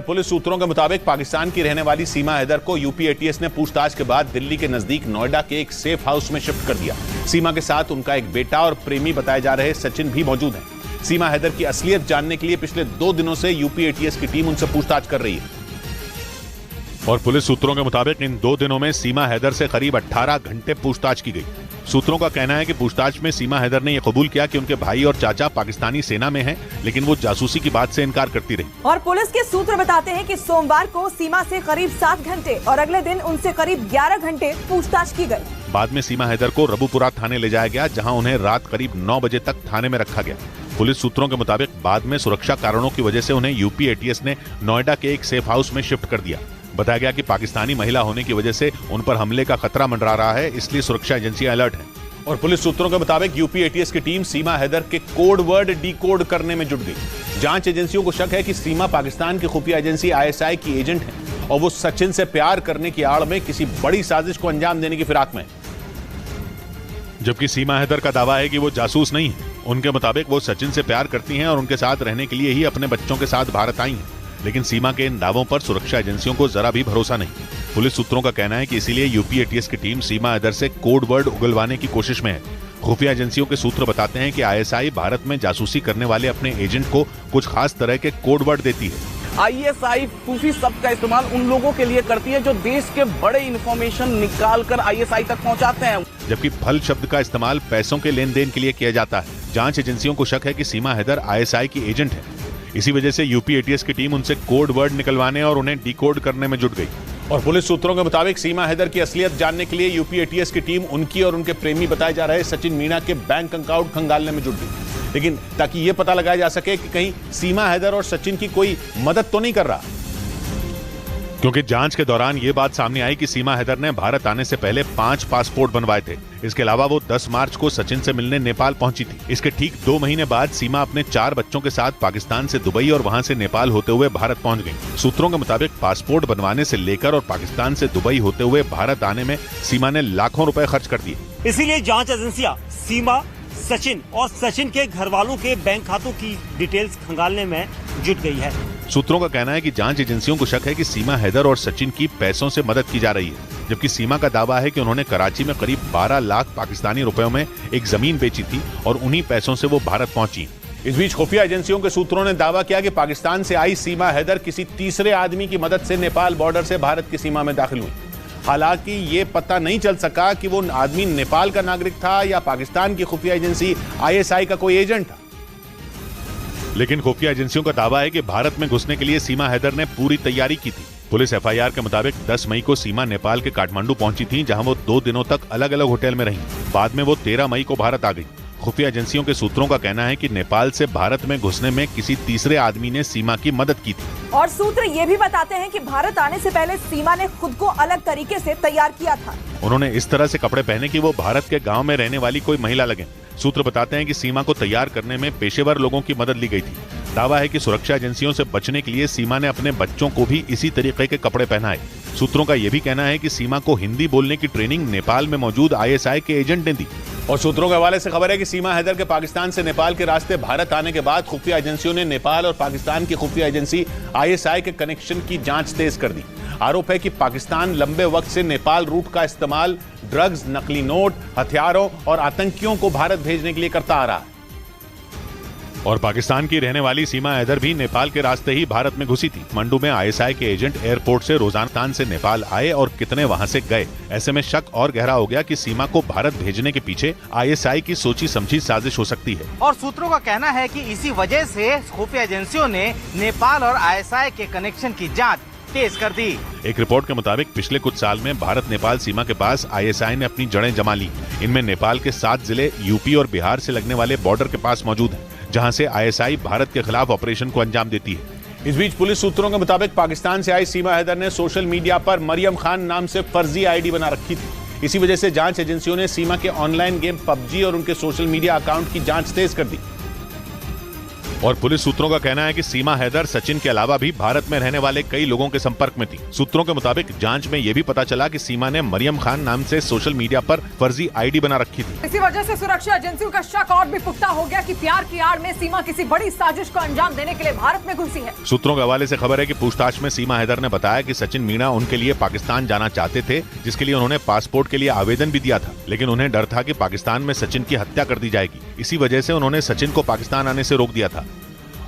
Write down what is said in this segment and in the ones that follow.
Police सूत्रों के मुताबिक पाकिस्तान की रहने वाली सीमा हैदर को यूपी एटीएस ने पूछताछ के बाद दिल्ली के नजदीक नोएडा के एक सेफ हाउस में शिफ्ट कर दिया। सीमा के साथ उनका एक बेटा और प्रेमी बताए जा रहे सचिन भी मौजूद हैं। सीमा हैदर की असलियत जानने के लिए पिछले 2 दिनों से यूपी एटीएस की टीम उनसे पूछताछ कर रही है। और पुलिस सूत्रों के मुताबिक इन 2 दिनों में सीमा हैदर से करीब 18 घंटे पूछताछ की गई। सूत्रों का कहना है कि पूछताछ में सीमा हैदर ने यह कबूल किया कि उनके भाई और चाचा पाकिस्तानी सेना में हैं, लेकिन वो जासूसी की बात से इनकार करती रही। और पुलिस के सूत्र बताते हैं कि सोमवार को सीमा से करीब 7 घंटे और अगले दिन उनसे करीब 11 घंटे पूछताछ की गई। बाद में सीमा हैदर को रबुपुरा थाने ले जाया गया, जहाँ उन्हें रात करीब 9 बजे तक थाने में रखा गया। पुलिस सूत्रों के मुताबिक बाद में सुरक्षा कारणों की वजह से उन्हें यूपी एटीएस ने नोएडा के एक सेफ हाउस में शिफ्ट कर दिया। बताया गया कि पाकिस्तानी महिला होने की वजह से उन पर हमले का खतरा मंडरा रहा है, इसलिए सुरक्षा एजेंसियां अलर्ट हैं। और पुलिस सूत्रों के मुताबिक यूपी एटीएस की टीम सीमा हैदर के कोड वर्ड डिकोड करने में जुट गई। जांच एजेंसियों को शक है कि सीमा पाकिस्तान की खुफिया एजेंसी आईएसआई की एजेंट है और वो सचिन से प्यार करने की आड़ में किसी बड़ी साजिश को अंजाम देने की फिराक में है। जबकि सीमा हैदर का दावा है कि वो जासूस नहीं है। उनके मुताबिक वो सचिन से प्यार करती हैं और उनके साथ रहने के लिए ही अपने बच्चों के साथ भारत आई हैं। लेकिन सीमा के इन दावों पर सुरक्षा एजेंसियों को जरा भी भरोसा नहीं। पुलिस सूत्रों का कहना है कि इसीलिए यूपी एटीएस की टीम सीमा हैदर से कोड वर्ड उगलवाने की कोशिश में है। खुफिया एजेंसियों के सूत्र बताते हैं कि आईएसआई भारत में जासूसी करने वाले अपने एजेंट को कुछ खास तरह के कोड वर्ड देती है। आईएसआई सूफी शब्द का इस्तेमाल उन लोगों के लिए करती है जो देश के बड़े इंफॉर्मेशन निकाल कर आईएसआई तक पहुंचाते हैं, जबकि फल शब्द का इस्तेमाल पैसों के लेन देन के लिए किया जाता है। जांच एजेंसियों को शक है कि सीमा हैदर आईएसआई की एजेंट है। इसी वजह से यूपी एटीएस की टीम उनसे कोड वर्ड निकलवाने और उन्हें डिकोड करने में जुट गई। और पुलिस सूत्रों के मुताबिक सीमा हैदर की असलियत जानने के लिए यूपी एटीएस की टीम उनकी और उनके प्रेमी बताए जा रहे सचिन मीणा के बैंक अकाउंट खंगालने में जुट गई, लेकिन ताकि यह पता लगाया जा सके कि कहीं सीमा हैदर और सचिन की कोई मदद तो नहीं कर रहा। क्योंकि जांच के दौरान ये बात सामने आई कि सीमा हैदर ने भारत आने से पहले 5 पासपोर्ट बनवाए थे। इसके अलावा वो 10 मार्च को सचिन से मिलने नेपाल पहुंची थी। इसके ठीक 2 महीने बाद सीमा अपने 4 बच्चों के साथ पाकिस्तान से दुबई और वहां से नेपाल होते हुए भारत पहुंच गई। सूत्रों के मुताबिक पासपोर्ट बनवाने से लेकर और पाकिस्तान से दुबई होते हुए भारत आने में सीमा ने लाखों रुपए खर्च कर दिए। इसीलिए जाँच एजेंसियाँ सीमा, सचिन और सचिन के घर वालों के बैंक खातों की डिटेल्स खंगालने में जुट गई है। सूत्रों का कहना है कि जांच एजेंसियों को शक है कि सीमा हैदर और सचिन की पैसों से मदद की जा रही है, जबकि सीमा का दावा है कि उन्होंने कराची में करीब 12 लाख पाकिस्तानी रुपयों में एक जमीन बेची थी और उन्हीं पैसों से वो भारत पहुंची। इस बीच खुफिया एजेंसियों के सूत्रों ने दावा किया कि पाकिस्तान से आई सीमा हैदर किसी तीसरे आदमी की मदद से नेपाल बॉर्डर से भारत की सीमा में दाखिल हुई। हालांकि ये पता नहीं चल सका कि वो आदमी नेपाल का नागरिक था या पाकिस्तान की खुफिया एजेंसी आईएसआई का कोई एजेंट था। लेकिन खुफिया एजेंसियों का दावा है कि भारत में घुसने के लिए सीमा हैदर ने पूरी तैयारी की थी। पुलिस एफआईआर के मुताबिक 10 मई को सीमा नेपाल के काठमांडू पहुंची थी, जहां वो 2 दिनों तक अलग अलग होटल में रही। बाद में वो 13 मई को भारत आ गई। खुफिया एजेंसियों के सूत्रों का कहना है कि नेपाल से भारत में घुसने में किसी तीसरे आदमी ने सीमा की मदद की थी। और सूत्र ये भी बताते हैं कि भारत आने से पहले सीमा ने खुद को अलग तरीके से तैयार किया था। उन्होंने इस तरह से कपड़े पहने कि वो भारत के गांव में रहने वाली कोई महिला लगे। सूत्र बताते हैं कि सीमा को तैयार करने में पेशेवर लोगों की मदद ली गई थी। दावा है कि सुरक्षा एजेंसियों से बचने के लिए सीमा ने अपने बच्चों को भी इसी तरीके के कपड़े पहनाए। सूत्रों का यह भी कहना है कि सीमा को हिंदी बोलने की ट्रेनिंग नेपाल में मौजूद आईएसआई के एजेंट ने दी। और सूत्रों के हवाले से खबर है कि सीमा हैदर के पाकिस्तान से नेपाल के रास्ते भारत आने के बाद खुफिया एजेंसियों ने नेपाल और पाकिस्तान की खुफिया एजेंसी आईएसआई के कनेक्शन की जांच तेज कर दी। आरोप है कि पाकिस्तान लंबे वक्त से नेपाल रूट का इस्तेमाल ड्रग्स, नकली नोट, हथियारों और आतंकियों को भारत भेजने के लिए करता आ रहा है। और पाकिस्तान की रहने वाली सीमा हैदर भी नेपाल के रास्ते ही भारत में घुसी थी। मंडू में आईएसआई के एजेंट एयरपोर्ट से रोजाना से नेपाल आए और कितने वहां से गए। ऐसे में शक और गहरा हो गया कि सीमा को भारत भेजने के पीछे आईएसआई की सोची समझी साजिश हो सकती है। और सूत्रों का कहना है कि इसी वजह से खुफिया एजेंसियों ने नेपाल और आईएसआई के कनेक्शन की जाँच तेज कर दी। एक रिपोर्ट के मुताबिक पिछले कुछ साल में भारत नेपाल सीमा के पास आईएसआई ने अपनी जड़ें जमा ली। इनमें नेपाल के 7 जिले यूपी और बिहार से लगने वाले बॉर्डर के पास मौजूद हैं, जहां से आईएसआई भारत के खिलाफ ऑपरेशन को अंजाम देती है। इस बीच पुलिस सूत्रों के मुताबिक पाकिस्तान से आई सीमा हैदर ने सोशल मीडिया पर मरियम खान नाम से फर्जी आईडी बना रखी थी। इसी वजह से जांच एजेंसियों ने सीमा के ऑनलाइन गेम पबजी और उनके सोशल मीडिया अकाउंट की जांच तेज कर दी। और पुलिस सूत्रों का कहना है कि सीमा हैदर सचिन के अलावा भी भारत में रहने वाले कई लोगों के संपर्क में थी। सूत्रों के मुताबिक जांच में ये भी पता चला कि सीमा ने मरियम खान नाम से सोशल मीडिया पर फर्जी आईडी बना रखी थी। इसी वजह से सुरक्षा एजेंसियों का शक और भी पुख्ता हो गया कि प्यार की आड़ में सीमा किसी बड़ी साजिश को अंजाम देने के लिए भारत में घुसी है। सूत्रों के हवाले से खबर है कि पूछताछ में सीमा हैदर ने बताया कि सचिन मीणा उनके लिए पाकिस्तान जाना चाहते थे, जिसके लिए उन्होंने पासपोर्ट के लिए आवेदन भी दिया था, लेकिन उन्हें डर था कि पाकिस्तान में सचिन की हत्या कर दी जाएगी। इसी वजह से उन्होंने सचिन को पाकिस्तान आने से रोक दिया था।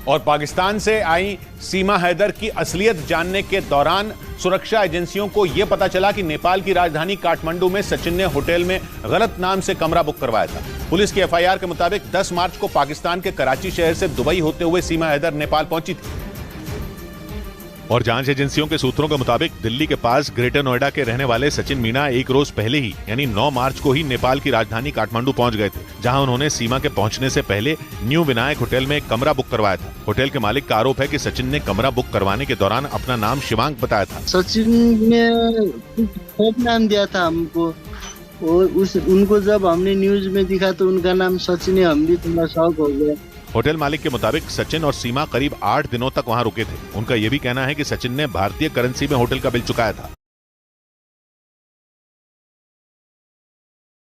और पाकिस्तान से आई सीमा हैदर की असलियत जानने के दौरान सुरक्षा एजेंसियों को यह पता चला कि नेपाल की राजधानी काठमांडू में सचिन ने होटल में गलत नाम से कमरा बुक करवाया था। पुलिस की एफआईआर के मुताबिक 10 मार्च को पाकिस्तान के कराची शहर से दुबई होते हुए सीमा हैदर नेपाल पहुंची थी। और जांच एजेंसियों के सूत्रों के मुताबिक दिल्ली के पास ग्रेटर नोएडा के रहने वाले सचिन मीणा एक रोज पहले ही यानी 9 मार्च को ही नेपाल की राजधानी काठमांडू पहुंच गए थे, जहां उन्होंने सीमा के पहुंचने से पहले न्यू विनायक होटल में एक कमरा बुक करवाया था। होटल के मालिक का आरोप है कि सचिन ने कमरा बुक करवाने के दौरान अपना नाम शिवांक बताया था। सचिन ने खूब नाम दिया था हमको, और उनको जब हमने न्यूज में दिखा तो उनका नाम सचिन है, हम भी थोड़ा शौक हो गए। होटल मालिक के मुताबिक सचिन और सीमा करीब 8 दिनों तक वहां रुके थे। उनका यह भी कहना है कि सचिन ने भारतीय करेंसी में होटल का बिल चुकाया था।